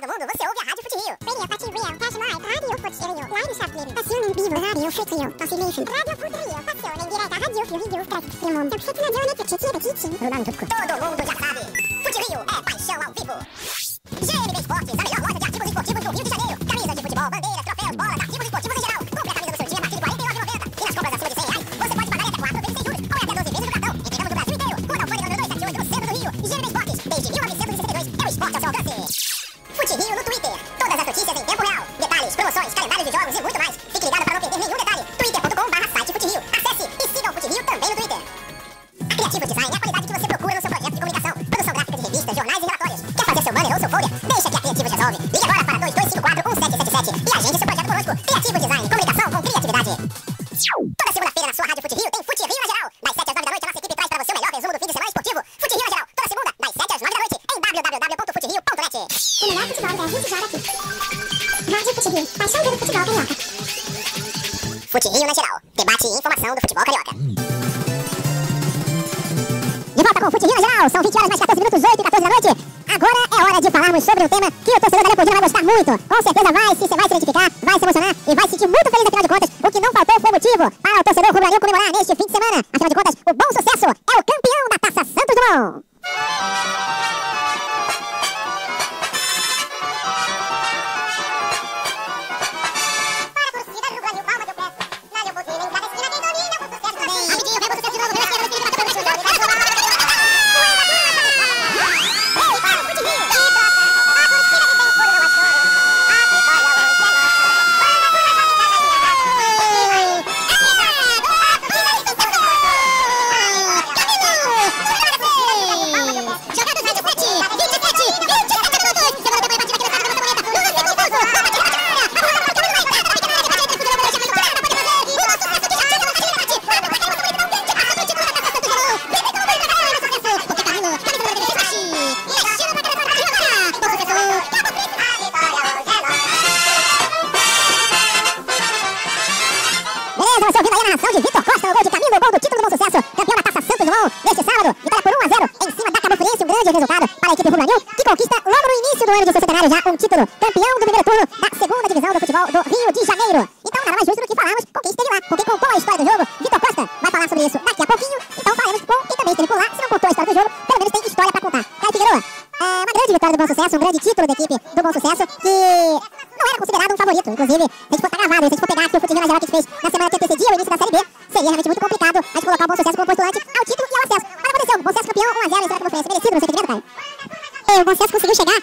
do mundo, você ouve a Rádio Fute Rio. Radio Fute Rio, that's right, Radio Fute Rio. Live Chaplin, passione in vivo, Radio Fute Rio. Oscillation, Radio Fute Rio, passione in diretta, Radio Fute Rio, trasmissione. Perfettinazione, piacere, Rolando tutto. Todo mundo já sabe, Fute Rio é paixão ao vivo. GMB Esportes, a melhor loja de artigos esportivos do Rio de Janeiro. Camisas de futebol, bandeiras, troféus, bolas, artigos esportivos em geral. Compre a camisa do seu time a partir de R$ 49,90. E nas compras acima de R$ 100, você pode pagar até 4 vezes sem juros ou até 12 vezes no cartão. Entregamos no Brasil inteiro. Rua Alfândega número 278, no centro do Rio. GMB Esportes, desde 1962, é o esporte ao seu alcance. Fute Rio no Twitter. Todas as notícias em tempo real. Detalhes, promoções, calendários de jogos e muito mais. Fique ligado para não perder nenhum detalhe. twitter.com/site Fute Rio. Acesse e siga o Fute Rio também no Twitter. A Criativo Design é a qualidade que você procura no seu projeto de comunicação. Produção gráfica de revistas, jornais e relatórios. Quer fazer seu banner ou seu folder? Deixa que a Criativos resolve. Ligue agora para 2254-1777 e agende seu projeto conosco. Criativo Design, comunicação com criatividade. Toda segunda-feira na sua Rádio Fute Rio tem Fute Rio na Geral. Das 7 às 9 da noite, a nossa equipe traz para você o melhor resumo do fim de semana esportivo. Fute Rio na Geral, toda segunda, das 7 às 9 da noite, em www.futerio.net. O melhor futebol da gente joga aqui. Rádio Fute Rio, paixão pelo futebol carioca. Fute Rio na Geral, debate e informação do futebol carioca. De volta com o Fute Rio na Geral, são 20 horas mais 14 minutos, 8 e 14 da noite. Agora é hora de falarmos sobre um tema que o torcedor da Leopoldina vai gostar muito. Com certeza vai se identificar, vai se emocionar e vai se sentir muito feliz, afinal de contas. O que não faltou foi motivo para o torcedor rubro-negro comemorar neste fim de semana. Afinal de contas, o Bom Sucesso é o campeão da Taça Santos Dumont. Já um título, campeão do primeiro turno da segunda divisão do futebol do Rio de Janeiro. Então nada mais justo do que falarmos com quem esteve lá, com quem contou a história do jogo. Vitor Costa vai falar sobre isso daqui a pouquinho. Então falaremos com quem também esteve por lá. Se não contou a história do jogo, pelo menos tem história pra contar. Caio Figueiredo, uma grande vitória do Bom Sucesso, um grande título da equipe do Bom Sucesso, que não era considerado um favorito. Inclusive, se a gente for gravado, se a gente for pegar aqui o Fute Rio na Geral que a gente fez na semana que antecedia o início da Série B, seria realmente muito complicado a gente colocar o Bom Sucesso como postulante ao título e ao acesso. Mas aconteceu, o Bom Sucesso campeão 1-0 em Serra Conferência. Merecido no seu entendimento, Caio? O Bom Sucesso conseguiu chegar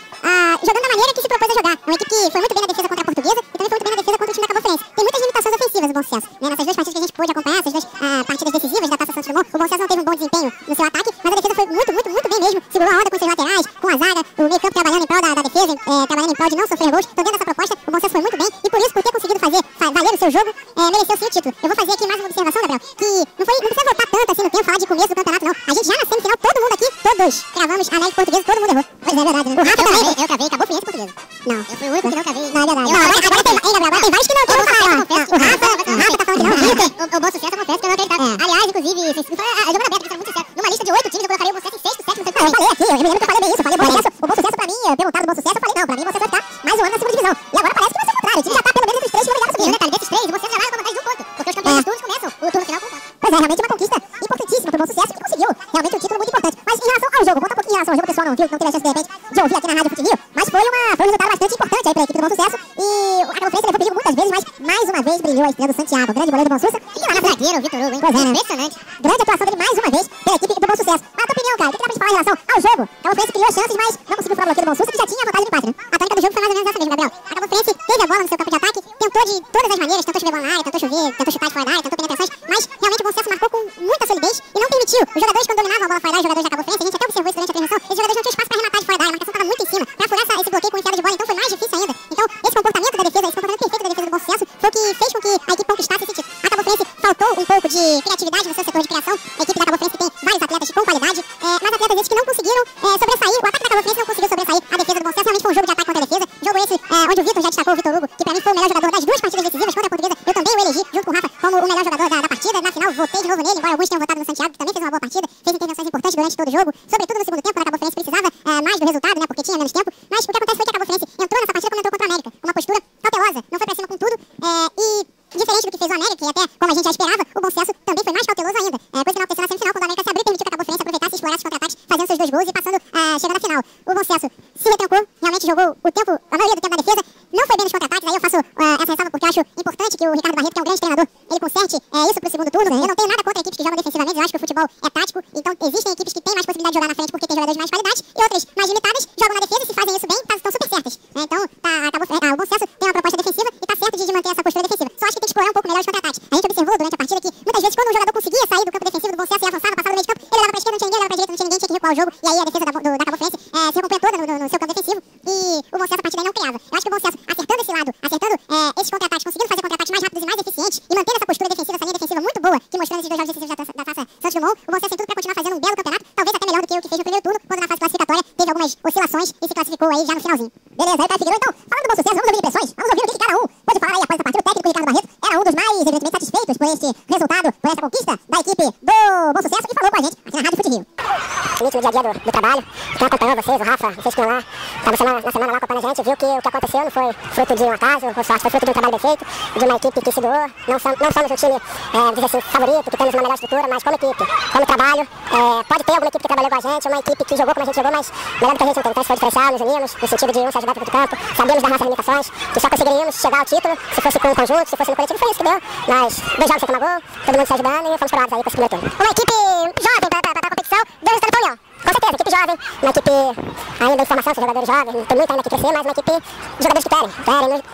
jogando da maneira que se propôs a jogar. Uma equipe que foi muito bem na defesa contra a Portuguesa e também foi muito bem na defesa contra o time da Cabo Frense. Tem muitas limitações ofensivas do Bom Sucesso. Nessas duas partidas que a gente pôde acompanhar, essas duas partidas decisivas da Taça Santos Dumont, o Bom Sucesso não teve um bom desempenho no seu ataque, mas a defesa foi muito bem mesmo. Segurou a onda com seus laterais, com a zaga, o meio campo trabalhando em prol da defesa, trabalhando em prol de não sofrer gols. Então dentro dessa proposta, o Bom Sucesso foi muito bem e por isso, por ter conseguido valer o seu jogo, mereceu sim o título. Eu vou fazer aqui mais uma observação, Gabriel, que não precisa voltar tanto assim no tempo, falar de começo do campeonato, não. A gente já na semifinal, todo mundo aqui, todos, cravamos a América Portuguesa, todo mundo errou. Pois é verdade, né? O Rafa também. Eu cravei, acabou Fluminense Portuguesa. Não, eu fui o único que não cravei. Não, é verdade. Agora tem vários que não querem falar, ó. O Rafa tá falando que não. O Bom Sucesso acontece que eu não acreditava. Aliás, inclusive, jogando aberto, que muito certo. Numa lista de 8 times, eu colocaria o Bom Sucesso em sexto, sétimo, eu falei aqui, eu me lembro que eu falei bem isso. Eu falei o Bom Sucesso pra mim, perguntaram do Bom Sucesso, eu falei, não, pra mim você vai ficar mais um ano na segunda divisão. E agora parece que vai ser o contrário. O time já tá pelo menos entre os três que vai brigar pra subir. Detalhe, desses três, você já vai com vantagem de um ponto. Porque os campeões dos turnos começam o turno final com um ponto. Pois é, realmente uma conquista importantíssima pro Bom Sucesso, que conseguiu realmente um título muito importante. Mas em relação ao jogo, conta um pouquinho em relação ao jogo, o pessoal não viu, não teve a chance de repente de ouvir aqui na Rádio Fute Rio, mas foi um resultado bastante importante aí pra equipe do Bom Sucesso. E a Cabo Frense levou perigo muitas vezes, mas mais uma vez brilhou a estrela do Santiago, o grande goleiro do Bom Sucesso. E lá na zagueiro, o Vitor Hugo, hein? Pois é, né? Impressionante. Grande atuação dele mais uma vez pela equipe do Bom Sucesso. Mas a tua opinião, cara, o que dá pra gente falar em relação ao jogo? A Cabo Frense criou chances, mas não conseguiu furar o bloqueio do Bom Sucesso, que já tinha a vantagem de empate, né? A tônica do jogo foi mais ou menos essa mesmo, Gabriel. A Cabo Frense teve a bola no seu campo de ataque, tentou de todas as maneiras, tentou chover bola na área, tentou chutar de fora da área, tentou penetrações, mas realmente o Bom Sucesso marcou com muita solidez e não permitiu. Os jogadores, quando dominavam a bola fora da área, os jogadores da Cabo Frense, a gente até observou isso durante a transmissão, esses jogadores não tinham espaço pra rematar de fora da área, a marcação estava muito em cima, pra furar esse bloqueio com enfiada de bola, então foi mais difícil ainda. Então, esse comportamento da defesa, esse comportamento perfeito da defesa do Bom Sucesso, foi o que fez com que a equipe conquistasse esse título. A Cabo Frense faltou um pouco de criatividade no seu setor de criação, a equipe da Cabo Frense tem vários atletas com qualidade, mas atletas esses que não conseguiram sobressair, o ataque da Cabo Frense não conseguiu sobressair a defesa do Bom Sucesso, realmente foi um jogo de ataque contra a defesa, jogo esse onde o Vitor já destacou, o Vitor Hugo, que pra mim foi o melhor jogador das duas partidas decisivas contra a Portuguesa, eu também o elegi, junto com o Rafa, como o melhor jogador da partida. Na final votei de novo nele, embora alguns tenham votado no Santiago, que também fez uma boa partida, fez intervenções importantes durante todo o jogo, sobretudo no segundo tempo, quando a Cabo Frense precisava mais do resultado, né, porque tinha menos tempo, mas o que acontece foi que a Cabo Frense entrou o Bom Sucesso se retrancou, realmente jogou a maioria do tempo na defesa, não foi bem nos contra-ataques. Aí eu faço essa ressalva porque eu acho importante que o Ricardo Barreto, que é um grande treinador, ele conserte isso pro segundo turno. Eu não tenho nada contra equipes que jogam defensivamente, eu acho que o futebol é tático, então existem equipes que têm mais possibilidade de jogar na frente porque tem jogadores de mais qualidade e outras mais limitadas, jogam na defesa e se fazem isso bem, estão super certas. Então, o Bom Sucesso tem uma proposta defensiva e tá certo de manter essa postura defensiva. Só acho que tem que explorar um pouco melhor os contra-ataques. A gente observou durante a partida que muitas vezes quando um jogador conseguia sair do campo defensivo do Bom Sucesso e avançava, passava do meio de campo, ele olhava pra esquerda, não tinha ninguém, olhava pra direita, não tinha ninguém, tinha que recuar o jogo e aí a defesa da Cabo Friense se recompletou no seu campo defensivo e o Bom Sucesso a partir daí não criava. Eu acho que o Bom Sucesso acertando esse lado, acertando esses contra-ataques, conseguindo fazer contra-ataques mais rápidos e mais eficientes e mantendo essa postura defensiva, essa linha defensiva muito boa que mostrou nesses 2 jogos decisivos da Taça Santos Dumont, o Bom Sucesso tem tudo pra continuar fazendo um belo campeonato, talvez até melhor do que o que fez no primeiro turno, quando na fase classificatória teve algumas oscilações e se classificou aí já no finalzinho. Beleza, aí Caio Figueiredo, então, falando do Bom Sucesso, vamos ouvir impressões, vamos ouvir o que cada um pode falar aí após essa partida. O técnico Ricardo Barreto era um dos mais, evidentemente, satisfeitos por este resultado, por essa conquista da equipe do Bom Sucesso e falou com a gente aqui na Rádio Fute Rio. No dia a dia do trabalho, quem acompanhou vocês, o Rafa, vocês que iam lá, estava na semana lá acompanhando a gente, viu que o que aconteceu não foi fruto de um acaso, foi fruto de um trabalho bem feito, de uma equipe que se doou, não somos um time, dizer assim, favorito, que temos uma melhor estrutura, mas como equipe, como trabalho, pode ter alguma equipe que trabalhou com a gente, uma equipe que jogou como a gente jogou, mas melhor do que a gente não tem. Então isso foi diferencial, nos unimos, no sentido de um se ajudar dentro do campo, sabemos das nossas limitações, que só conseguiríamos chegar ao título se fosse com um conjunto, se fosse no coletivo, foi isso que deu, mas 2 jogos sem tomar gol, todo mundo se ajudando e fomos coroados aí com esse primeiro turno. Uma equipe jovem pra competição, deu resultado pra União. Com certeza, equipe jovem, uma equipe ainda em formação, são jogadores jovens, tem muito ainda que crescer, mas uma equipe de jogadores que querem.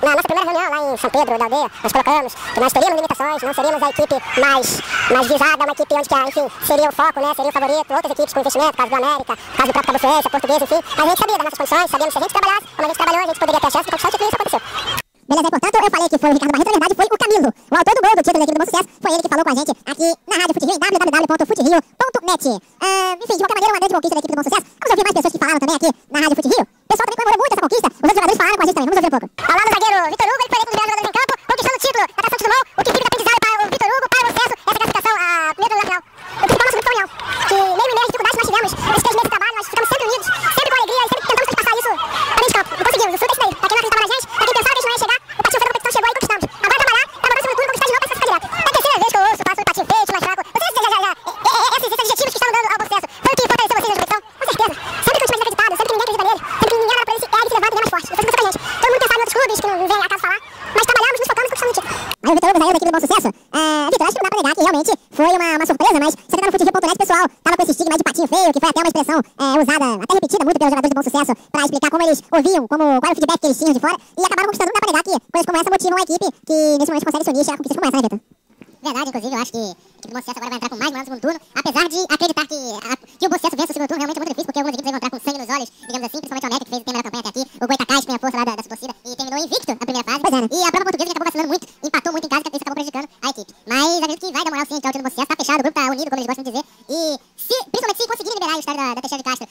Na nossa primeira reunião lá em São Pedro, da aldeia, nós colocamos que nós teríamos limitações, não seríamos a equipe mais visada, uma equipe onde, enfim, seria o foco, né, seria o favorito, outras equipes com investimento, caso do América, caso do próprio Cabo Friense, Português, enfim, mas a gente sabia das nossas condições, sabíamos que se a gente trabalhasse, como a gente trabalhou, a gente poderia ter a chance de conquistar o título e isso aconteceu. Beleza, portanto, eu falei que foi o Ricardo Barreto, na verdade foi o Camilo, o autor do gol do título da equipe do Bom Sucesso, foi ele que falou com a gente aqui na Rádio Fute Rio, em www.futerio.net. Enfim, de qualquer maneira, uma grande conquista da equipe do Bom Sucesso. Vamos ouvir mais pessoas que falaram também aqui na Rádio Fute Rio. O pessoal também comemorou muito essa conquista, os outros jogadores falaram com a gente também, vamos ouvir um pouco. Ao lado do zagueiro Vitor Hugo, ele foi eleito um dos melhores jogadores em campo, conquistando o título da Taça Santos Dumont, o que fica de aprendizado para o Vitor Hugo, para o Bom Sucesso, essa classificação a primeiro turno da final. O principal nosso grupo foi a União, que nem as dificuldades que nós tivemos nesses 3 meses de trabalho, nós ficamos sempre unidos, sempre com alegria e sempre tentamos passar isso para dentro de campo. E conseguimos, o fruto é isso daí. Pra quem não acreditava na gente, pra quem pensava que a gente não ia chegar, o Patinho fez a competição, chegou aí e conquistamos. Agora trabalhar, pra botar o segundo turno, conquistar de novo, pra se classificar direto. É a terceira vez que eu ouço, faço o Patinho feito, mais fraco. Vocês esses adjetivos que estão dando ao Bom Sucesso, foi o que fortaleceu vocês na competição? Com certeza. Sempre que eu tivesse acreditado, sempre que ninguém acredita nele, sempre que ninguém olha pra ele, ele se levanta e é mais forte. Isso pra gente. Todo mundo pensava em outros clubes que não vem a casa falar, mas trabalhamos, nos focamos e conquistamos o título. Aí o Vitor Hugo saiu da equipe do Bom Sucesso. Vitor, acho que não dá pra negar que realmente foi uma surpresa, mas você tá no futerio.net, pessoal, tava com esse estigma aí de patinho feio, que foi até uma expressão usada, até repetida muito pelos jogadores do Bom Sucesso, pra explicar como eles ouviam, qual era o feedback que eles tinham de fora, e acabaram conquistando. Não dá pra negar que coisas como essa motivam a equipe que nesse momento consegue se unir e chegar a conquistas como essa, né, Vitor? Verdade, inclusive, eu acho que a equipe do Bom Sucesso agora vai entrar com mais moral no segundo turno, apesar de acreditar que o Bom Sucesso vença o segundo turno, realmente é muito difícil, porque algumas equipes vão entrar com sangue nos olhos, digamos assim, principalmente o América, que tem a melhor campanha até aqui, o Goitacás, que tem a força lá da sua torcida, e terminou invicto na primeira fase, e a própria Portuguesa, que acabou vacilando muito, empatou muito em casa, que isso acabou prejudicando a equipe. Mas acredito que vai dar moral sim, que é o time do Bom Sucesso, tá fechado, o grupo tá unido, como eles gostam de dizer, e principalmente se conseguirem liberar o estádio da Teixeira de Castro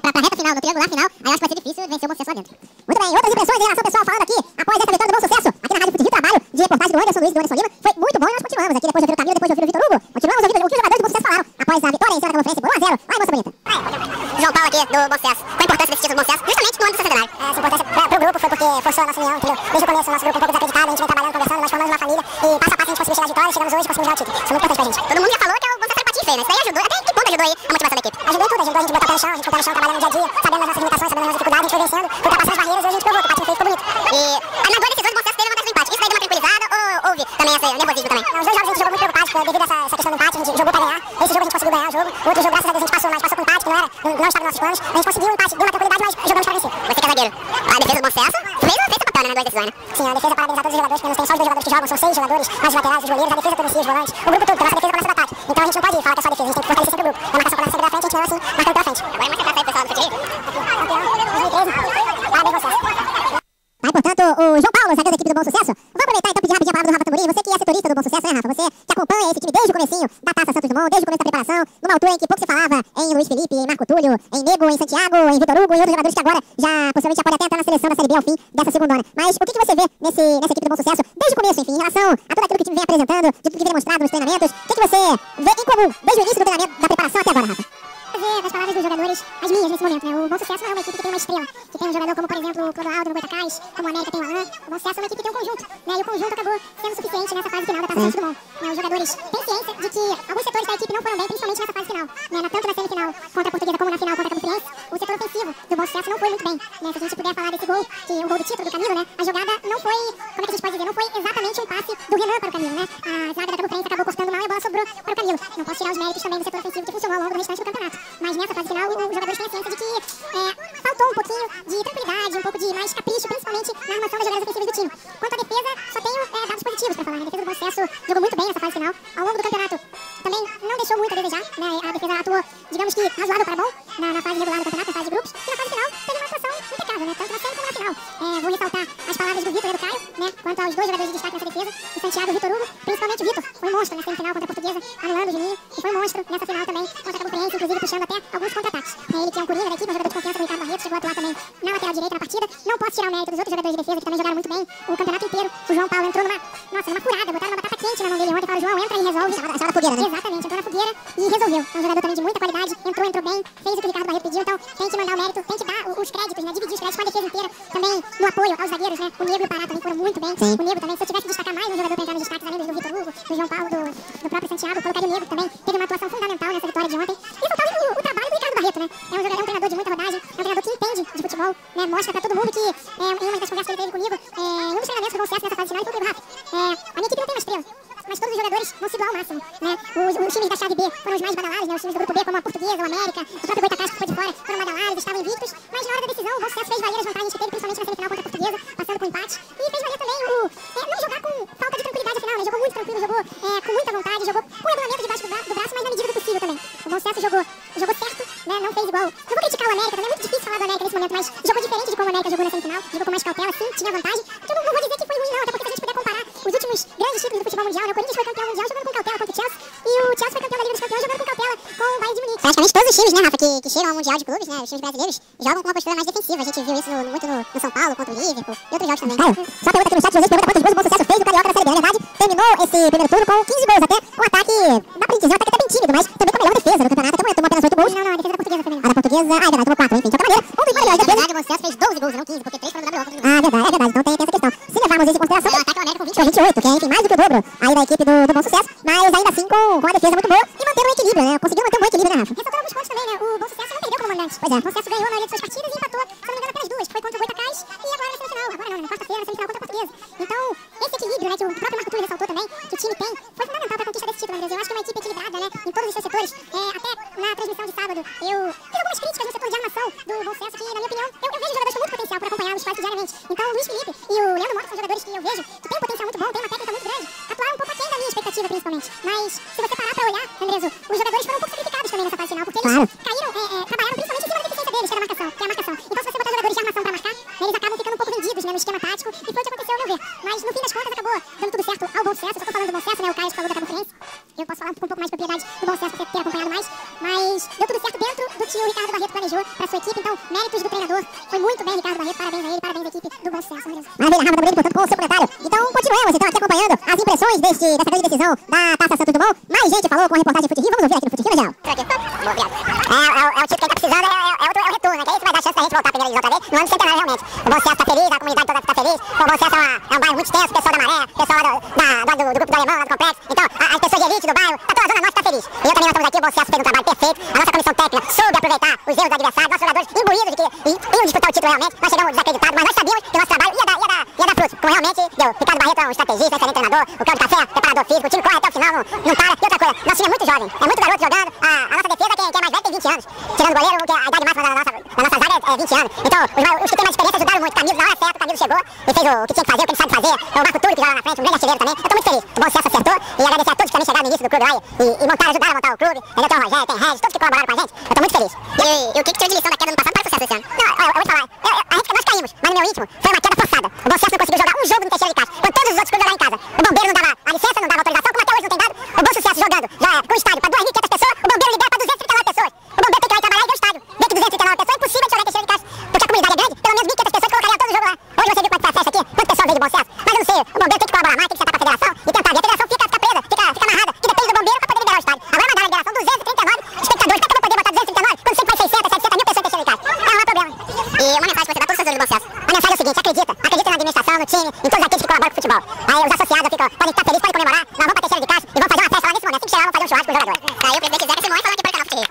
pra reta final, no triangular final, aí acho que vai ser difícil vencer o Bom Sucesso lá dentro. Muito bem, outras impressões em relação ao pessoal falando aqui, após essa vitória do Bom Sucesso, aqui na Rádio Fute Rio, trabalho de reportagem do Anderson Luiz e do Anderson Lima, foi muito bom e nós continuamos aqui, depois de ouvir o Camilo, depois de ouvir o Vitor Hugo, continuamos ouvindo o que os jogadores do Bom Sucesso falaram após a vitória em cima da Cabo Friense por 1 a 0. Ai, moça bonita. João Paulo aqui, do Bom Sucesso. Qual a importância desse título do Bom Sucesso? Justamente no âmbito do centenário. Essa importância pro grupo foi porque forçou a nossa união, entendeu? Desde o começo, o nosso grupo um pouco desacreditado, a gente vem trabalhando, conversando, nós formamos uma família e passo a passo a gente conseguiu chegar à vitória, chegamos hoje e conseguimos ganhar o título. Isso é muito importante pra gente. Todo mundo já falou que o Bom Sucesso era patinho feio, né? Isso aí ajudou, até que ponto ajudou aí a motivação da equipe? Ajudou em tudo, ajudou a gente botar o pé no chão, a gente botar no chão, trabalhando no dia a dia, sabendo das nossas limitações, sabendo das nossas dificuldades, a gente foi vencendo, ultrapassando as barreiras e hoje a gente provou que o patinho feio ficou bonito. E nas 2 decisões do Bom Sucesso teve a vantagem do empate. Isso daí deu uma tranquilizada ou houve também esse nervosismo também? Os 2 jogos a gente jogou muito preocupado devido a essa questão do empate, a gente jogou pra ganhar. Esse jogo a gente conseguiu ganhar o jogo. O outro jogo, graças a Deus, a gente passou, mas passou com empate, que não estava nos nossos planos. A gente conseguiu o empate, deu uma tranquilidade, mas jogamos pra vencer. Você que é zagueiro, a defesa do Bom Sucesso fez seu papel, né, nas 2 decisões, né? Sim, a defesa parabeniza todos os jogadores, porque não tem só os 2 jogadores que jogam, são 6 jogadores, mais os laterais, os goleiros, a defesa todos os volantes, o grupo todo, a nossa defesa começa do ataque. Então a gente não pode falar que é só a defesa, a gente tem que fortalecer sempre o grupo. A marcação começa sempre da frente, a gente não é assim, marcando pela frente. Agora é mais certeza aí, pessoal do Fute Rio. Parabéns, Bom Sucesso. Aí, portanto, o João Paulo, zagueiro da equipe do Bom Sucesso. Vamos aproveitar então e pedir rapidinho a palavra do Rafa Tamburim. Você que é setorista do Bom Sucesso, né, Rafa? Você que acompanha esse time desde o comecinho da Taça Santos Dumont, desde o começo da preparação, numa altura em que pouco se falava em Luiz Felipe, em Marco Túlio, em Nego, em Santiago, em Vitor Hugo e outros jogadores que agora possivelmente já podem até entrar na seleção da Série B ao fim dessa segundona. Mas o que você vê nessa equipe do Bom Sucesso desde o começo, enfim, em relação a tudo aquilo que o time vem apresentando, de tudo que vem demonstrado nos treinamentos? O que você vê em comum desde o início do treinamento, da preparação até agora, Rafa? fazer das palavras dos jogadores as minhas nesse momento, né? O Bom Sucesso não é uma equipe que tem uma estrela, que tem um jogador como, por exemplo, o Clodoaldo no Goitacás, como o América tem o Alain. O Bom Sucesso é uma equipe que tem um conjunto, né? E o conjunto acabou sendo suficiente nessa fase final da Taça Santos Dumont. Os jogadores têm ciência de que alguns setores da equipe não foram bem, principalmente nessa fase final, né? Tanto na semifinal contra a Portuguesa como na final contra a Cabo Friense, o setor ofensivo do Bom Sucesso não foi muito bem, né? Se a gente puder falar desse gol, que o gol do título do Camilo, né? A jogada não foi, como é que a gente pode dizer, não foi exatamente um passe do Renan para o Camilo, né? A zaga da Cabo Friense acabou cortando mal e a bola sobrou para o Camilo. Não posso tirar os méritos também do setor ofensivo que funcionou ao longo do restante do campeonato, mas nessa fase final os jogadores têm a ciência de que faltou um pouquinho de tranquilidade, um pouco de mais capricho, principalmente na armação das jogadas ofensivas do time. Quanto à defesa, só tenho dados positivos para falar, né? A defesa do Bom Sucesso jogou muito bem nessa fase final, ao longo do campeonato também não deixou muito a desejar, né? A defesa atuou, digamos que, razoável para bom na fase regular do campeonato, na fase de grupos, e na fase final teve uma atuação impecável, né? Tanto na semi como na final. Vou ressaltar as palavras do Vitor e do Caio, né? Quanto aos dois jogadores de destaque nessa defesa, o Santiago e o Vitor Hugo, principalmente o Vitor, foi um monstro na semifinal contra a Portuguesa, anulando o Juninho, e foi um monstro nessa final também contra a Cabo Friense, inclusive puxando até alguns contra-ataques. Ele tinha um coringa da equipe, um jogador de confiança do Ricardo Barreto, chegou a atuar também na lateral direita na partida. Não posso tirar o mérito dos outros jogadores de defesa que também jogaram muito bem o campeonato inteiro. O João Paulo entrou numa furada, botaram uma batata quente na mão dele ontem, falaram, João, entra e resolve. Chamada fogueira, né? Exatamente, entrou na fogueira e resolveu. É um jogador também de muita qualidade, entrou bem, fez o que o Ricardo Barreto pediu, então tem que mandar o mérito, tem que dar os créditos, né? Dividir os créditos com a defesa inteira, também no apoio aos zagueiros, né? O Negro e o Pará também foram muito bem. Sim. O Negro também, se eu tivesse que destacar mais um jogador pra entrar nos destaques, além do Vitor Hugo, do João Paulo, do próprio Santiago, eu colocaria o Negro também, teve uma atuação fundamental nessa vitória de ontem. E faltava o trabalho do Ricardo Barreto, né? É um treinador de muita rodagem, é um treinador que entende de futebol, né? Mostra pra todo mundo que, em uma das conversas que ele teve comigo, em um dos treinamentos do Bom Sucesso nessa fase final, ele falou, Rafa, a minha equipe não tem uma estrela, mas todos os jogadores vão se doar ao máximo, né? Os times da chave B foram os mais badalados, né? Os times do grupo B, como a Portuguesa, o América, o próprio Goitacás que foi de fora, foram badalados, estavam invictos, mas na hora da decisão o Bom Sucesso fez valer as vantagens que teve, principalmente na semifinal contra a Portuguesa, passando com empate, e fez valer também não jogar com falta de tranquilidade afinal, né? Jogou muito tranquilo, jogou com muita vontade, jogou com o regulamento debaixo do braço, mas na medida do possível também. O Bom Sucesso jogou certo, né? Não fez igual. Não vou criticar o América, também é muito difícil falar do América nesse momento, mas jogou diferente de como o América jogou na semifinal, jogou com mais cautela, sim, tinha vantagem, que eu não vou dizer que foi ruim não, até porque se a gente puder comparar os últimos grandes títulos do futebol mundial, né? O Corinthians foi campeão mundial jogando com cautela contra o Chelsea, e o Chelsea foi campeão da Liga dos Campeões jogando com cautela com o Bayern de Munique. Praticamente todos os times, né, Rafa, que chegam ao Mundial de Clubes, né, os times brasileiros, jogam com uma postura mais defensiva. A gente viu isso muito no São Paulo, contra o Liverpool e outros jogos também. Caio, só pergunta aqui no chat, vocês perguntam quantos gols o Bom Sucesso fez no Carioca da Série B. Na verdade, terminou esse primeiro turno com 15 gols, até um ataque, dá pra dizer, um ataque até bem tímido, mas também com a melhor defesa do campeonato, tomou apenas 8 gols. Não, a defesa da Portuguesa também. A da Portuguesa, é verdade, tomou 4, enfim, de qualquer maneira, um dos melhores Na defesas. verdade, o Bom Sucesso fez 12 gols, não 15, porque 3 foram do WO. É verdade, então tem essa questão. Se levarmos isso em consideração, O ataque do América com 28. 28, que é, enfim, mais do que o dobro aí da equipe do Bom Sucesso, mas ainda assim com a defesa muito boa e mantendo um equilíbrio, né? Conseguiu manter um bom equilíbrio, né, Rafa? Ressaltando alguns pontos também, né? O Bom Sucesso não perdeu como mandante. Pois é. O Bom Sucesso ganhou a maioria de suas partidas e empatou, se não me engano, apenas duas, que foi contra o Goitacás e agora na semifinal. Agora não, na quarta-feira, na semifinal contra a Portuguesa. Então, esse equilíbrio, né, que o próprio Marco Túlio ressaltou também, que o time tem, foi fundamental para a conquista desse título no Brasil. Eu acho que é uma equipe equilibrada, né, em todos os seus setores. Até na transmissão de sábado, eu fiz algumas críticas no setor de armação do Bom Sucesso, que, na minha opinião, eu vejo jogadores com muito potencial para acompanhá-los quase diariamente. Então, o Luiz Felipe e o Leandro Mota são jogadores que eu vejo que têm um potencial muito bom, têm uma técnica muito grande, atuaram um pouco aquém da minha expectativa, principalmente. Mas, se você parar para olhar, Andreso, os jogadores foram um pouco sacrificados também nessa fase final, porque eles caíram, trabalharam principalmente em cima da deficiência deles, que era a marcação, Então, se você botar jogadores de armação para marcar, eles acabam ficando um pouco vendidos, né, no esquema tático, e foi o que aconteceu, ao meu ver. Mas, no fim das contas, acabou dando tudo certo ao Bom Sucesso. Eu tô falando do Bom Sucesso, né, o Caio falou da Cabo Friense. Eu posso falar com um pouco mais de propriedade do Bom Sucesso, por ter acompanhado mais, mas deu tudo certo dentro do que o Ricardo Barreto planejou para sua equipe. Então, méritos do treinador. Foi muito bem, Ricardo Barreto. Parabéns a ele, parabéns à equipe do Bom Sucesso. Maravilha, Rafa, também, portanto, com o seu comentário. Então, continuemos, então, aqui acompanhando as impressões dessa grande decisão da Taça Santos Dumont. Mais gente falou com a reportagem Fute Rio. Vamos ouvir aqui no Fute Rio, Angel. É o tipo que ele tá precisando, é o retorno, né? Que isso vai dar chance da gente voltar a primeira divisão outra vez no ano centenário, realmente. O Bom Sucesso tá feliz, a comunidade toda tá feliz. O Bom Sucesso é um bairro muito extenso, o pessoal da Maré, o pessoal do grupo do Alemão, lá do Complexo. Então, as pessoas de elite do bairro, tá toda a zona norte tá feliz. E eu também, nós estamos aqui, o Bom Sucesso fez um trabalho perfeito. A nossa comissão técnica soube aproveitar os erros do adversário, nossos jogadores imbuídos de que iam disputar o título realmente. Nós chegamos desacreditados, mas nós sabíamos que o nosso trabalho ia dar frutos. Como realmente deu. Ricardo Barreto é um estrategista, excelente treinador. O Cláudio Café, preparador físico. O time corre até o final, não para. E outra coisa, nosso time é muito jovem, é muito garoto jogando. A nossa defesa, quem é mais velho, tem 20 anos. Tirando o goleiro, que a idade máxima da nossa zaga é 20 anos. Então, os que têm mais experiência ajudaram muito. Camilo, na hora certa, o Camilo chegou e fez o que tinha que fazer, o que ele sabe fazer. O Marco Túlio, que joga na frente, um grande artilheiro também. Eu tô muito feliz. O Bom Sucesso acertou. E agradecer a todos que também chegaram no início do clube lá e montaram, ajudaram a montar o clube. Ainda tem o Rogério, tem o Regis, todos que colaboraram com a gente. Eu tô muito feliz. E o que tirou de lição da queda no passado para o Sucesso esse ano? Não, eu vou te falar. Nós caímos, mas no meu íntimo foi uma queda forçada. O Bom Sucesso não conseguiu jogar um jogo no Teixeira de Castro. Quando todos os outros clubes jogaram em casa. O Bombeiro não dava a licença, não dava autorização, como até hoje não tem dado. O Bom Sucesso jogando com o estádio para 2.500 pessoas, o Bombeiro libera para 239 pessoas. O Bombeiro tem que ir lá e trabalhar e ver o estádio. Dentro de 239 pessoas é impossível de jogar em Teixeira de Castro. Porque a comunidade é grande, pelo menos 1.500 pessoas colocariam todo o jogo lá. Hoje você viu quanto foi a festa aqui? Quantas pessoas veio de Bom Sucesso? Mas eu não sei, o Bombeiro tem que colaborar mais, tem que sentar para a federação e tentar ver. A federação fica presa, fica amarrada, que depende do Bombeiro para poder liberar o estádio. Agora mandaram a liberação 239 espectadores. Como é que eu vou poder botar 239? torcedores do Bom Sucesso. A mensagem é o seguinte: acredita na administração, no time, em todos aqueles que colaboram com o futebol. Aí os associados podem ficar felizes, podem comemorar, nós vamos pra Teixeira de Castro e vamos fazer uma festa lá nesse momento. Assim que chegar, vamos fazer um churrasco com os jogadores. Aí o presidente Zeca Simões falando aqui para o canal Fute Rio.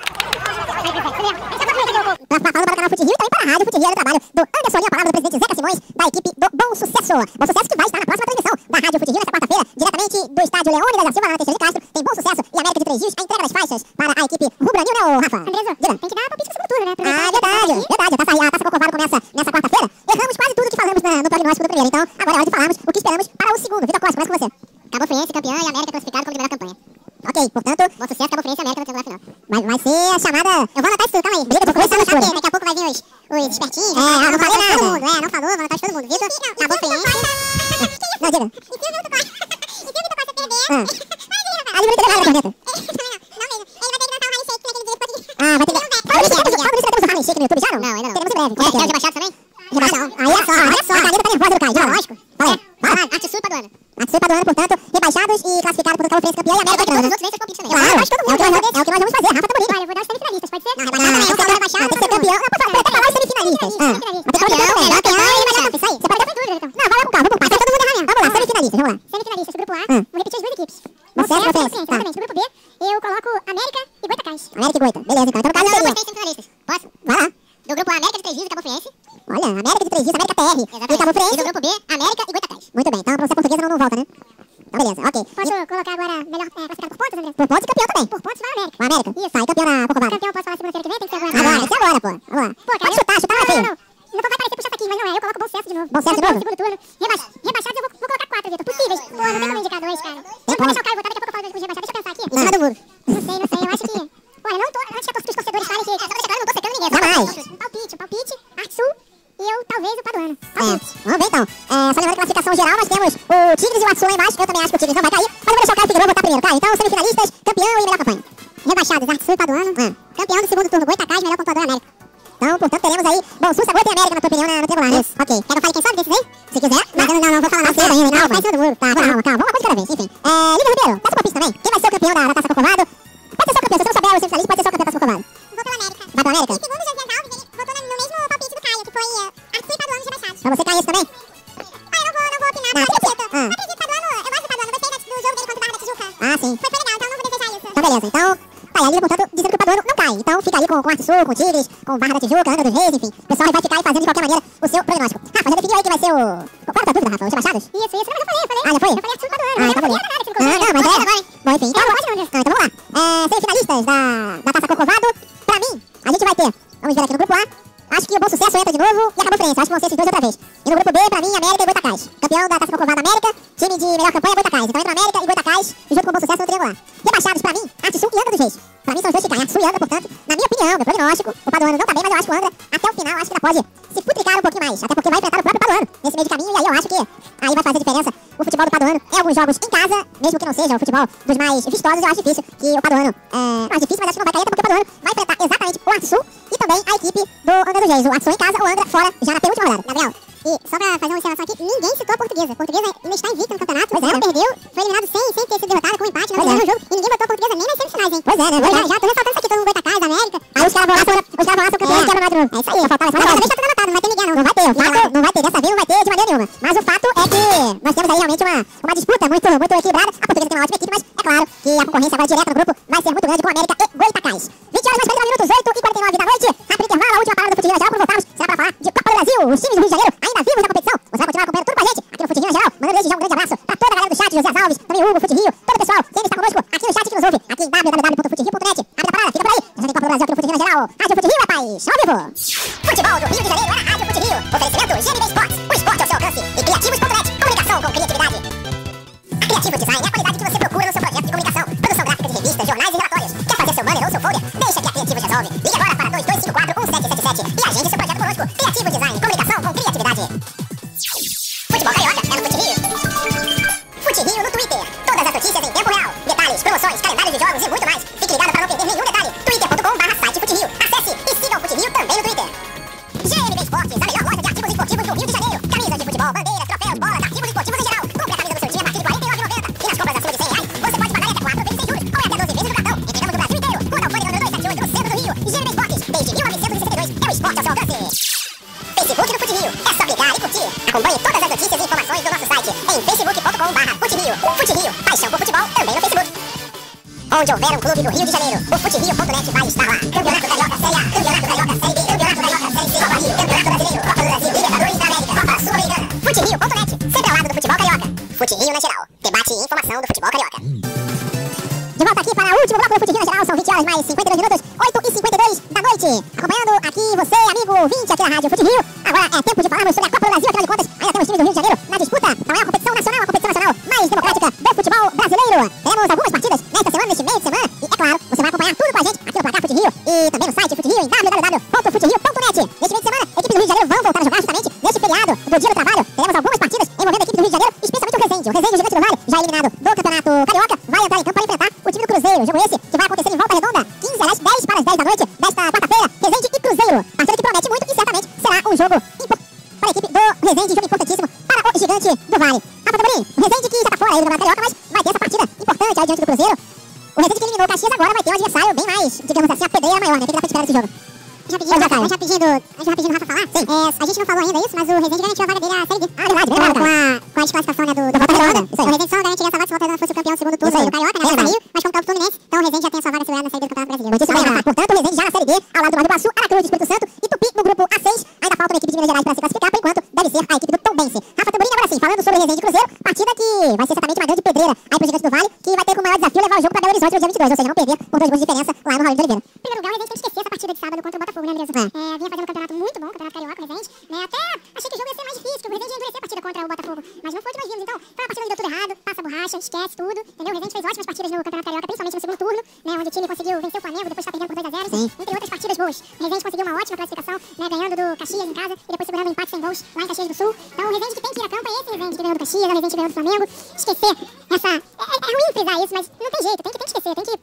Nós falamos para o canal Fute Rio e também para a Rádio Fute Rio, no trabalho do Anderson Lima, a palavra do presidente Zeca Simões, da equipe do Bom Sucesso. Bom Sucesso que vai estar na próxima transmissão da Rádio Fute Rio nesta quarta-feira, diretamente do estádio Leônidas da Silva, lá na Teixeira de Castro. Tem Bom Sucesso e América de Três Rios, a entrega das faixas para a equipe rubro-negro, né, Rafa? Andreso, Diga. tem que dar palpite no segundo turno, né? Verdade. A Taça Corcovado começa nessa quarta-feira. Erramos quase tudo que falamos no prognóstico do primeiro. Então, agora é hora de falarmos o que esperamos para o segundo. Vitor Costa, começa com você. Cabo Friense campeão e América classificado como de melhor campanha. Ok, portanto, Bom Sucesso, Cabo Friense e América no triangular final. vai ser a chamada... Eu vou anotar isso tudo, calma aí. Briga por coisa, Daqui a pouco vai vir os espertinhos. não falei nada. Todo mundo, não falou, vou anotar de todo mundo. Vitor, Cabo Friense. Não, diga. E se o Vitor Costa perder? Ali não vai ter nada na corneta. Não mesmo. Ele vai ter que lançar um rally shake naquele dia que pode... Vai ter... Fala isso, temos o Harley Shake no YouTube já, não? Não, ainda não. Teremos em breve. É os rebaixados também? Rebaixão. Aí é só. A caneta tá nervosa do Caio. Diga lá. Lógico. Fala aí. Fala. Artisul Paduano. Participa do ano, portanto, rebaixados e classificados por Cabo Friense campeão e América Todos campeão, os né? outros vencem palpites também. Claro, Faz todo mundo. é o que nós vamos fazer. Rafa tá bonito. Olha, eu vou dar os semifinalistas, pode ser? Não, rebaixado. tem que ser campeão. Não, pode falar os semifinalistas. Campeão e rebaixado. Isso aí. Você pode Foi tudo, então. Não, vai lá com calma. Vamos passar todo mundo errar mesmo. Vamos lá, semifinalistas, vamos lá. Semifinalistas, grupo A. Hum. Vou repetir as duas equipes. Bom Sucesso, Cabo Friense. Friense, exatamente. No grupo B, eu coloco América e Goitacás. América e Goita. Beleza, então. Então, no caso, Eu seria... gostei de semifinalistas. Posso? Vai lá. Do grupo A, América de Três Rios e Cabo Friense. Olha, América de Três Rios, América TR. E Cabo E Friense. do grupo B, América e Goitacás. Muito bem, então a professora portuguesa não volta, né? Então, beleza, ok. Posso colocar agora melhor classificado por pontos, André? Por pontos e campeão também. Por pontos vai o América. O América. Isso. Sai campeão na Corcovado. Campeão posso falar segunda-feira que vem? Tem que ser agora. Agora, tem que ser agora, pô. Vamos lá. Pô, cara, Pode chutar vai feio. Não vai parecer puxar aqui, mas não é. Eu coloco Bom Sucesso de novo. Bom Sucesso de Campeão novo? no segundo turno. Rebaixados eu vou colocar 4, Vitor. Possíveis. Pô, não tem como indicar 2, cara. Vou como. deixar o Caio votar, daqui a pouco eu falo dos rebaixados. Deixa eu pensar aqui. Em cima do muro. Não sei. Eu acho que... Olha, não tô... Antes que os torcedores falem que... Só deixa claro, eu não tô secando ninguém. Jamais. Um palpite. Artisul e eu, talvez, o Paduano. Palpite. Vamos ver então. Só lembrando que na classificação geral nós temos o Tigres e o Atsu lá embaixo. Eu também acho que o Tigres não vai cair. Mas eu vou deixar o Caio Figueiredo botar primeiro, Caio. Então, semifinalistas, campeão e melhor campanha. Rebaixados, Artisul e Paduano. Campeão do segundo turno, Goitacás, melhor pontuador América. Então, portanto, teremos aí Bom Sucesso, Goita e América, na tua opinião, no triangular, né? Ok. Quer que eu fale quem sobe desses aí? Se quiser. Mas eu não vou falar nada cedo ainda. Não, vai ser do muro. Tá, calma. Vamos uma coisa de cada vez. Enfim. Lívia Ribeiro, dá seu palpite também. Quem vai ser o campeão da Taça Corcovado? Pode ser só o campeão. Se você não souber o semifinalista, pode ser só o campeão da Taça Corcovado. Vou pela América. Vai pra América? E segundo o Josias Alves, ele votou no mesmo palpite do Caio, que foi Artisul e Paduano rebaixados. Pra você cair esse também? Eu não vou opinar, Não, porque acredito. acredito, Paduano. Eu gosto do Paduano, gostei do jogo dele contra o Barra da Tijuca. Sim. Foi legal, então não vou desejar isso. Então, beleza. Então, tá aí a Lívia, portanto, dizendo que o Paduano não cai. Então, fica ali com o Artisul, com o Tigres, com o Barra da Tijuca, Ana dos Reis, enfim. O pessoal vai ficar aí fazendo de qualquer maneira o seu prognóstico. Rafa, já definiu aí quem vai ser o... Qual era a tua dúvida, Rafa? Os rebaixados? Isso, mas eu falei. Já foi? Eu falei Artisul e Paduano. Tá bom. Não, mas é. Bom, enfim. Então, então vamos lá. Semifinalistas da Taça Corcovado. Pra mim, a gente vai ter... Vamos ver aqui no grupo A. Acho que o Bom Sucesso entra de novo e a Cabo Friense. Acho que vão ser esses dois outra vez. E no grupo B, pra mim, América e Goitacás. Campeão da Taça Corcovado América. Time de melhor campanha, Goitacás. Então entra América e Goitacás junto com o Bom Sucesso no triangular. Rebaixados pra mim, Artisul e Angra dos Reis. Pra mim são os dois que caem. Artisul e Angra, portanto, na minha opinião, meu prognóstico, o Paduano não tá bem, mas eu acho que o Angra, até o final, acho que ainda pode se futricar um pouquinho mais. Até porque vai enfrentar o próprio Paduano nesse meio de caminho. E aí eu acho que aí vai fazer diferença o futebol do Paduano em alguns jogos em casa, mesmo que não seja o futebol dos mais vistosos. Eu acho difícil que o Paduano... Não acho difícil, mas acho que não vai cair, até porque o Paduano vai enfrentar exatamente o Artisul e também a equipe do Angra dos Reis. O Artisul em casa, o Angra fora, já na penúltima rodada. Gabriel, e só pra fazer uma observação aqui, ninguém citou a Portuguesa. A Portuguesa ainda está invicta no campeonato. Pois é, ela perdeu, foi eliminado sem ter sido derrotada, com empate, não Pois ganhou é. o jogo. E ninguém botou a Portuguesa nem nas semifinais, hein? Pois é, né? Já tô ressaltando isso aqui, todo mundo Goitacás, América. Aí os caras vão lá, são campeões, quebra mais de novo. É isso aí, só faltava Mas essa também tá tudo anotado, não vai ter Miguel, não. Não vai ter, o fato não vai ter, dessa vez não vai ter de maneira nenhuma. Mas o fato é que nós temos aí realmente uma disputa muito equilibrada. A Portuguesa tem uma ótima equipe, mas é claro que a concorrência agora direta no grupo vai ser muito grande com América e Goitacás. 20 horas mais 40 minutos, 8h49 da noite. Rápido intervalo, a última palavra do Fute Rio na Geral, quando voltarmos, será para falar de Copa do Brasil. Os times do Rio de Janeiro ainda vivos na competição. Você vai continuar acompanhando tudo com a gente aqui no Fute Rio na Geral. Mandando desde já um grande abraço para toda a galera do chat, José Alves, também o Hugo, Fute Rio, todo o pessoal que ainda está conosco aqui no chat que nos ouve, aqui em www.futerio.net. Abre a parada, fica por aí. Já tem Copa do Brasil aqui no Fute Rio na Geral. Rádio Fute Rio é paixão ao vivo. Futebol do Rio de Janeiro é na Rádio Fute Rio. Oferecimento GNB Sports, o esporte ao seu alcance. E Criativos.net, comunicação com criatividade. A Criativo Design é a qualidade que você procura no seu projeto de comunicação. Produção gráfica de revistas, jornais e relatórios. Quer fazer seu banner ou seu folder? Deixa que a Criativos resolve. Ligue agora para 2254-1777 e agende seu projeto conosco. Criativo Design, comunicação com criatividade. Futebol carioca é no Fute Rio. Fute Rio no Twitter. Todas as notícias em tempo real. Detalhes, promoções, calendários de jogos e muito mais. Fique ligado para não perder nenhum detalhe. twitter.com/site Fute Rio. Acesse e siga o Fute Rio também no Twitter. GNB Esportes, a melhor loja de artigos esportivos do Rio de Janeiro. Camisas de futebol, bandeiras, troféus, bolas, artigos esportivos em geral. Compre a camisa do seu time a partir de R$ 49,90. E nas compras acima de R$100, você pode pagar até 4 vezes sem juros ou até 12 vezes no cartão. Entregamos no Brasil inteiro. Rua Alfândega número 278, no centro do Rio. GNB Esportes, desde 1962, é o esporte ao seu alcance. Facebook no FuteRio. É só clicar e curtir. Acompanhe todas as notícias e informações do nosso site em facebook.com/FuteRio. FuteRio, paixão por futebol também no Facebook. Onde houver um clube do Rio de Janeiro, o FuteRio.net vai estar lá. Campeonato Carioca Série A, Campeonato Carioca Série B, Campeonato Carioca Série C, Copa Rio, Campeonato Brasileiro, Copa do Brasil, Libertadores da América, Copa Sul-Americana. FuteRio.net, sempre ao lado do futebol carioca. FuteRio Nacional, debate e informação do futebol carioca. De volta aqui para o último bloco do FuteRio Nacional, são 20 horas mais 52 minutos, 8h52 da noite. Acompanhando aqui você, amigo ouvinte aqui na Rádio FuteRio. Agora é tempo de falarmos sobre a Copa do Brasil, afinal de contas, ainda temos times do Rio de Janeiro na disputa da maior competição nacional, a competição nacional mais democrática do futebol brasileiro. Teremos algumas partidas nesta semana, neste meio de semana, e é claro, você vai acompanhar tudo com a gente aqui no Placar FuteRio e também no site FuteRio em www.futerio.net. Neste meio de semana, equipes do Rio de Janeiro vão voltar a jogar justamente neste feriado do Dia do Trabalho. Teremos algumas partidas envolvendo a equipe do Rio de Janeiro, especialmente o Resende. O Resende, o Gigante do Vale, já eliminado do Campeonato Carioca, vai entrar em campo para enfrentar o time do Cruzeiro. Jogo esse que vai acontecer em Volta Redonda, 15 às 10 para as 10 da noite desta quarta-feira. Resende e Cruzeiro. Partida que promete muito e certamente será um jogo para a equipe do Resende, jogo importantíssimo para o Gigante do Vale. Rafa Taburim, o Resende que já está fora aí do Campeonato Carioca, mas vai ter essa partida importante aí diante do Cruzeiro. O Resende que eliminou o Caxias agora vai ter um adversário bem mais, digamos assim, a pedreira maior, né? O que dá pra esperar desse jogo? Já pedindo o Rafa falar? Sim. A gente não falou ainda isso, mas o Resende garantiu a vaga dele à Série B. Ah, verdade, com a desclassificação, né, do Volta Redonda. O Resende só garantiria essa vaga se o Volta Redonda fosse o campeão segundo turno do Carioca, né, do Rio, mas como tá o Fluminense, então o Resende já tem a sua vaga segurada na Série B do Campeonato Brasileiro. Notícia bem, Rafa. Portanto, o Resende já na Série B, ao lado do Nova Iguaçu, Aracruz do Espírito Santo e Tupi no grupo A6. Ainda falta uma equipe de Minas Gerais para se classificar, por enquanto deve ser a equipe do Tombense. Rafa Tamburini, agora sim, falando sobre o Resende e Cruzeiro, partida que vai ser certamente uma grande pedreira aí pro Gigante do Vale, que vai ter como maior desafio levar o jogo para Belo Horizonte no dia 22, ou seja, não perder por 2 gols de diferença lá no Raul de Oliveira. Em primeiro lugar, o Resende tem que esquecer essa partida de sábado contra o Botafogo, né, Andresa? Vinha fazendo um campeonato muito bom, campeonato carioca, o Resende, né? Até achei que o jogo ia ser mais difícil, que o Resende ia endurecer a partida contra o Botafogo, mas não foi o que nós vimos. Então, foi uma partida que deu tudo errado, passa a borracha, esquece tudo, entendeu? O Resende fez ótimas partidas no campeonato carioca, principalmente no segundo turno, né? Onde o time conseguiu vencer o Flamengo, depois está perdendo por 2-0, entre outras partidas boas. O Resende conseguiu uma ótima classificação, né? Ganhando do Caxias em casa e depois segurando um empate sem gols lá em Caxias do Sul. Então, o Resende que tem que ir a campo é esse Resende que ganhou do Caxias, é o Resende que ganhou do Flamengo. Esquecer essa... É ruim frisar isso, mas não tem jeito, tem que esquecer, tem que...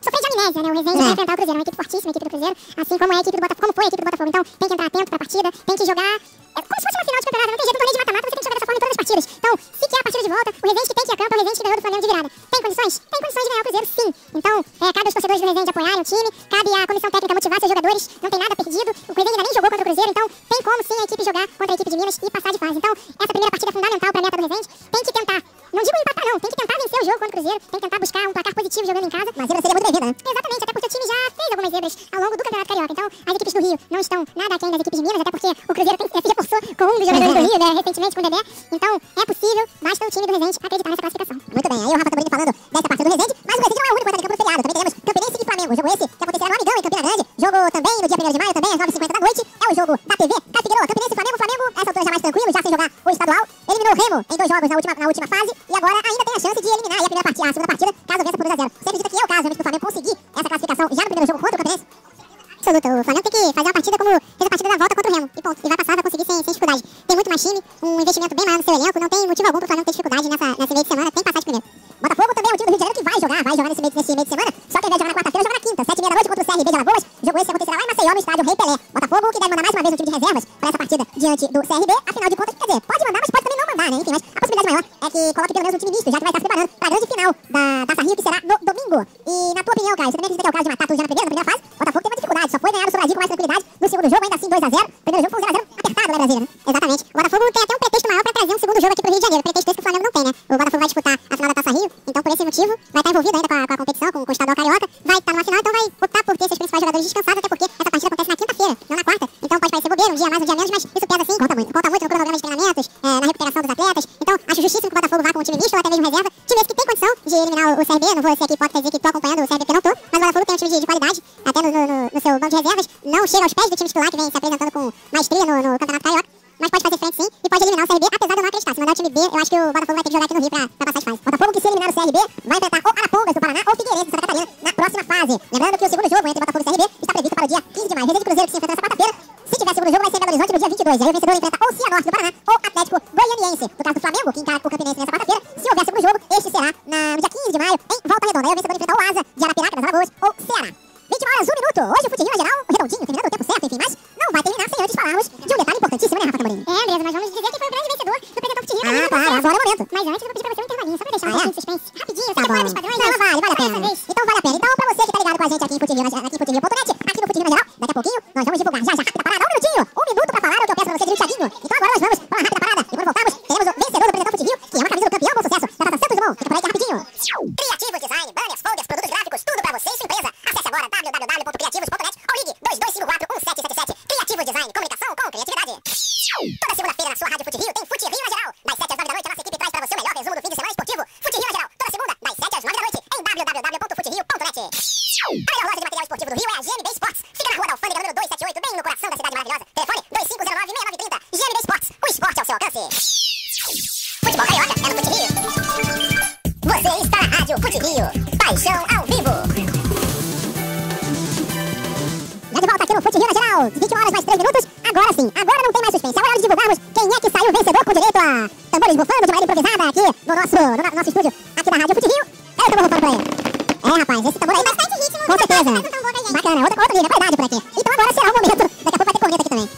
sofrer de amnésia, né? O Resende vai enfrentar o Cruzeiro, é uma equipe fortíssima, a equipe do Cruzeiro, assim como é a equipe do Botafogo, como foi a equipe do Botafogo. Então, tem que entrar atento pra partida, tem que jogar como se fosse uma final de campeonato, não tem jeito, um torneio de mata-mata, você tem que jogar dessa forma em todas as partidas. Então, se quer a partida de volta, o Resende que tem que ir a campo, é o Resende que ganhou do Flamengo de virada. Tem condições? Tem condições de ganhar o Cruzeiro, sim. Então, cabe aos torcedores do Resende apoiarem o time, cabe à comissão técnica motivar seus jogadores, não tem nada perdido. O Resende ainda nem jogou contra o Cruzeiro, então tem como sim a equipe jogar contra a equipe de Minas e passar de fase. Então, essa primeira partida é fundamental pra meta do Resende, tem que tentar, não digo empatar não, tem que tentar vencer o jogo contra o Cruzeiro, tem que tentar buscar um placar positivo jogando em casa. Mas zebra seria muito bem-vinda, né? Exatamente, até porque o time já fez algumas zebras ao longo do Campeonato Carioca. Então, as equipes do Rio não estão nada aquém das equipes de Minas, até porque o Cruzeiro se reforçou com um dos jogadores do Rio, né, recentemente com o Dedé. Então, é possível, basta o time do Resende acreditar nessa classificação. Muito bem, aí o Rafa Taburini falando dessa partida do Resende, mas o Resende não é o único que entra em campo no feriado. Também teremos Campinense e Flamengo, jogo esse que acontecerá no Amigão, em Campina Grande. Jogo também no dia 1º de maio, também às 9h50 da noite. É o jogo da TV Caio Figueiredo. Campinense e Flamengo, Flamengo, essa altura já mais tranquilo, já sem jogar o estadual. Eliminou o Remo em 2 jogos na última fase e agora ainda tem a chance de eliminar aí a segunda partida, caso vença por 2-0. Você acredita que é o caso realmente do Flamengo conseguir essa classificação já no primeiro jogo contra o Campinense? Absoluto, o Flamengo tem que fazer uma partida como fez a partida da volta contra o Remo e ponto, e vai passar, vai conseguir sem dificuldade. Tem muito mais time, um investimento bem maior no seu elenco, não tem motivo algum pro Flamengo ter dificuldade nesse meio de semana, tem que passar de primeiro. Botafogo também é o time do Rio de Janeiro que vai jogar nesse meio de semana, só que ao invés de jogar na quarta-feira, joga na quinta, 7h30 da noite contra o CRB de Alagoas. Jogo esse que acontecerá lá em Maceió, no estádio Rei Pelé. Botafogo que deve mandar mais uma vez um time de reservas para essa partida diante do CRB, afinal de contas, quer dizer, pode mandar, mas pode também não mandar, né? Enfim, mas a possibilidade maior é que coloque pelo menos um time misto, já que vai estar se preparando para a grande final da Taça Rio, que será no domingo. E na tua opinião, Caio, você também acredita que é o caso de matar tudo já na primeira fase? Botafogo teve uma dificuldade, só foi ganhar o Sobradinho com mais tranquilidade no segundo jogo, ainda assim 2-0. Primeiro jogo foi um 0-0 apertado lá em Brasília, né? Exatamente. O Botafogo tem até um pretexto maior para trazer um segundo jogo aqui pro Rio de Janeiro, pretexto esse que o Flamengo não tem, né? O Botafogo vai disputar a final da Taça Rio, então por esse motivo vai estar envolvido ainda com a competição, com o estadual carioca, vai estar numa final, então vai optar por ter seus principais jogadores descansados, até porque essa partida acontece na quinta-feira, não na quarta, então pode parecer bobeira, um dia mais, um dia menos, mas isso pesa sim, conta muito no cronograma de treinamentos, na recuperação dos atletas, então acho justíssimo que o Botafogo vá com um time misto ou até mesmo reserva, time esse que tem condição de eliminar o CRB, não vou ser aqui hipócrita dizer que tô acompanhando o CRB porque não tô, mas o Botafogo tem um time de qualidade, até no seu banco de reservas, não chega aos pés do time titular que vem se apresentando com maestria no Campeonato Carioca, mas pode fazer frente sim e pode eliminar o CRB, apesar de eu não acreditar. Se mandar o time B, eu acho que o Botafogo vai ter que jogar aqui no Rio pra passar de fase. Botafogo que se eliminar o CRB vai enfrentar ou Arapongas do Paraná ou Figueirense de Santa Catarina na próxima fase. Lembrando que o segundo jogo entre Botafogo e CRB está previsto para o dia 15 de maio. Resende Cruzeiro que se enfrenta nessa quarta-feira. Se tiver segundo jogo vai ser em Belo Horizonte no dia 22. Aí o vencedor enfrenta ou Cianorte do Paraná ou Atlético Goianiense. No caso do Flamengo, que encara o Campinense nessa quarta-feira, se houver segundo jogo, este será no dia 15 de maio em Volta Redonda. Aí o vencedor enfrenta ou Asa de Arapiraca das Alagoas ou Ceará. 20h, 1 minuto. Hoje o FuteRio é geral, redondinho, terminando o tempo certo, enfim, mas não vai terminar sem antes falarmos de um detalhe importantíssimo, né, Rafa Taburini? Andresa, nós vamos dizer que foi o grande vencedor do Pretendão FuteRio. Ah, claro, agora é o momento. Mas antes eu vou pedir pra você um intervalinho, só pra deixar um pouquinho de suspense. Rapidinho, Tá bom. os padrões. Não, vale a pena. Então vale a pena. Então, pra você que tá ligado com a gente aqui em FuteRio.net, aqui no FuteRio na geral, daqui a pouquinho, nós vamos divulgar já rápido, parada, 1 minutinho pra falar o que eu peço pra você direitinho. Então agora nós vamos para uma rápida parada. E quando voltarmos, teremos o vencedor do Apresentão Fute Rio, que é uma camisa do campeão Bom Sucesso. Da Tata Santos Dumont. Fica por aí que é rapidinho. Criativos Design, banners, folders, produtos gráficos, tudo pra você e sua empresa. Acesse agora www.criativos.net ou ligue 22541777. Criativos Design, comunicação com criatividade. Toda segunda-feira na sua Rádio Fute Rio tem Fute Rio na Geral. Das 7 às 9 da noite, a nossa equipe traz pra você o melhor resumo do fim de semana esportivo. Fute Rio na Geral, toda segunda, das 7 às 9 da noite, em www.futerio.net. A melhor loja de material esportivo do Rio é a GMB Sports. Fica na rua da Alfândega, número 278, bem no coração da cidade maravilhosa. Telefone 2509-6930. GMB Sports, o esporte ao seu alcance. Futebol carioca é no Fute Rio. Você está na Rádio Fute Rio. Paixão ao vivo. Já de volta aqui no Fute Rio na Geral. 20 horas mais 3 minutos. Agora sim, agora não tem mais suspense. Agora é hora de divulgarmos quem é que saiu vencedor com direito a tambores bufando de maneira improvisada aqui no nosso estúdio, aqui na Rádio Fute Rio. É o tambor bufando por aí. É, rapaz, esse tambor aí bastante ritmo. Com certeza. Bacana, outra linha, qualidade por aqui. Então agora será o momento. Daqui a pouco vai ter corneta aqui também.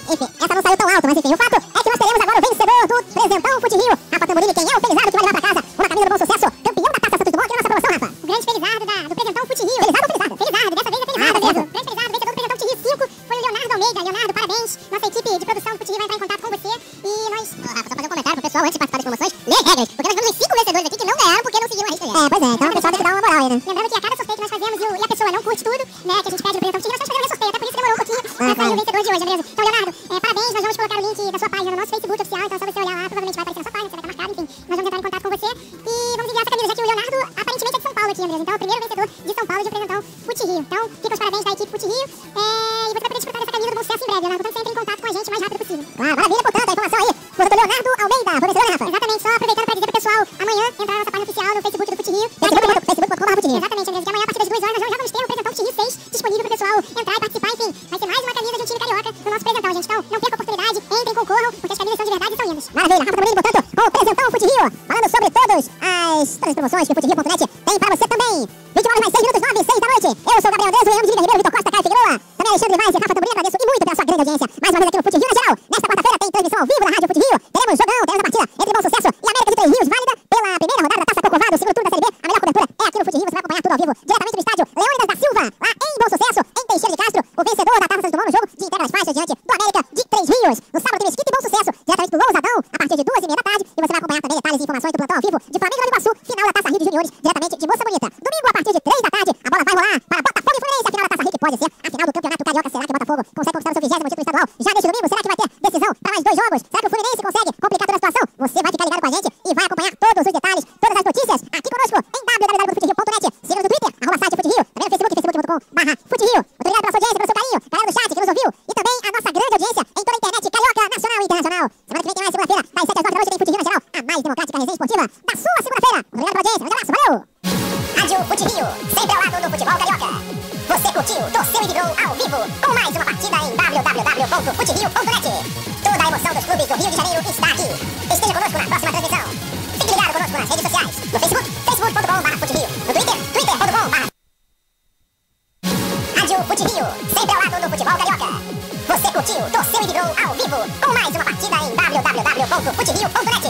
Enfim, essa não saiu tão alto, mas enfim, o fato é que nós teremos agora o vencedor do Presentão Fute Rio. Rafa Tamburini, quem é o Felizardo que vai levar pra casa uma camisa do Bom Sucesso, campeão da Taça Santos Dumont aqui na nossa promoção, Rafa. O grande Felizardo do Presentão Fute Rio. Felizardo ou Felizardo? Felizardo, dessa vez é Felizardo mesmo. mesmo. Grande Felizardo, vencedor do Presentão Fute Rio 5 foi o Leonardo Almeida. Leonardo, parabéns. Nossa equipe de produção do Fute Rio vai entrar em contato com você e nós... Rafa, só fazer um comentário pro pessoal antes de participar das promoções. Lê as regras, porque nós vamos em 5 vencedores aqui que não ganharam porque não seguiram a risca. Pois é, então o pessoal tem que dar uma moral aí, né? Lembrando que a cada sorteio que nós fazemos e a pessoa não curte tudo, né, que a gente pede no Presentão Fute Rio, nós estamos fazendo sorteio, até por isso demorou um pouquinho pra sair o vencedor de hoje, beleza? Então, Leonardo, parabéns, nós vamos colocar o link da sua página no nosso Facebook oficial, então é só você olhar lá, provavelmente vai aparecer na sua página, você vai estar marcado, enfim, nós vamos entrar em contato com você e vamos enviar essa camisa, já que o Leonardo aparentemente é de São Paulo aqui, Andrés, então é o primeiro vencedor de São Paulo de Presentão Fute Rio. Então, fica os parabéns da equipe Fute Rio e você vai poder desfrutar dessa camisa do Bom Sucesso em breve, Leonardo, portanto você entra em contato com a gente o mais rápido possível. Claro, maravilha, portanto, a informação aí, portanto, Leonardo Almeida, foi vencedor, né, Rafa? Exatamente, só aproveitando para dizer pro pessoal, amanhã entrar na nossa página oficial no Facebook do Fute Rio. Facebook.com/Fute Rio. Exatamente, Andrés, que amanhã a partir das 2 horas nós já vamos ter o Presentão Fute Rio 6 disponível pro pessoal entrar e participar, enfim, vai ser mais uma camisa de um time carioca no nosso Presentão, gente. Então, não perca a oportunidade, entrem, concorram, porque as camisas são de verdade e são lindas. Maravilha, Rafa Tamburini, portanto, com o Presentão Fute Rio, falando sobre todas as promoções que o FuteRio.net tem para você também. 20 horas mais 6 minutos, 9 e 6 da noite. Eu sou o Gabriel Andrés, o Leandro de Ribeiro, Vitor Costa, Caio Figueroa. Também Alexandre Vaz e Rafa Tamburini, agradeço e muito pela sua grande audiência. Mais uma vez aqui no Fute Rio na Geral. Nesta quarta-feira tem transmissão ao vivo na Rádio Fute Rio. Teremos jogão, teremos a partida entre Bom Sucesso e América de Três Rios, válida pela primeira rodada da Taça Corcovado, segundo turno da Série B. A melhor cobertura é aqui no Fute Rio, você vai acompanhar tudo ao vivo, diretamente do estádio Leônidas da Silva, lá em Bom Sucesso, em Teixeira de Castro, o vencedor da Taça Santos Dumont no jogo de entrega das faixas diante do América de Três Rios. No sábado tem Mesquita e Bom Sucesso, diretamente do Lousadão, a partir de 2h30 da tarde, e você vai acompanhar também detalhes e informações do plantão ao vivo de Flamengo e Nova Iguaçu, final da Taça Rio de Juniores, diretamente de Moça Bonita. Domingo, a partir de 3 da tarde, a bola vai rolar para Botafogo e Fluminense, a final da Taça Rio, que pode ser a final do Campeonato Carioca. Será que o Botafogo consegue conquistar o seu 20º título estadual já neste domingo? Será que vai ter decisão para mais 2 jogos? Será que o Fluminense consegue complicar toda a situação? Você vai ficar ligado com a gente e vai acompanhar todos os detalhes, todas as notícias aqui conosco em www.futerio.net. Siga no Twitter, @site Fute Rio, também no Facebook, facebook.com/Fute Rio. Muito obrigado pela sua audiência, pelo seu carinho, galera do chat que nos ouviu e também a nossa grande audiência em toda a internet carioca, nacional e internacional. Semana que vem tem mais segunda-feira, das 7 às 9 da noite tem Fute Rio na Geral, a mais democrática resenha esportiva da sua segunda-feira. Obrigado pela audiência, um grande abraço, valeu! Rádio Fute Rio, sempre ao lado do futebol carioca. Você curtiu, torceu e vibrou ao vivo com mais uma partida em www.futerio.net. Toda a emoção dos clubes do Rio de Janeiro está aqui. Esteja conosco na próxima transmissão. Fique ligado conosco nas redes sociais. No Facebook, facebook.com/futerio. No Twitter, twitter.com/. Rádio Fute Rio, sempre ao lado do futebol carioca. Você curtiu, torceu e vibrou ao vivo com mais uma partida em www.futerio.net.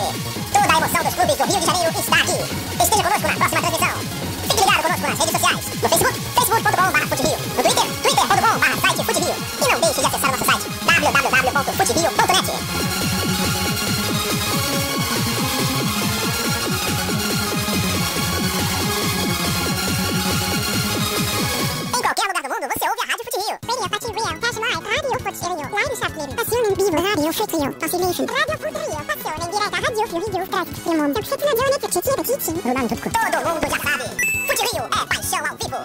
Toda a emoção dos clubes do Rio de Janeiro está aqui. Esteja conosco na próxima transmissão. Fique ligado conosco nas redes sociais. No Facebook, facebook.com/futerio. No Twitter, twitter.com/site Futerio. E não deixe de acessar o nosso site www.futerio.net. Em qualquer lugar do mundo, você ouve a Rádio Fute Rio. Radio Fute Rio, faz mais Radio Fute Rio. Live Chaplin, passione in vivo, Radio Fute Rio. Facilmente. Radio Fute Rio, passione in diretta, Radio Fute Rio, trasmissione. Fute Nagione, piacere, piacere. Todo mundo já sabe. Fute Rio é paixão ao vivo.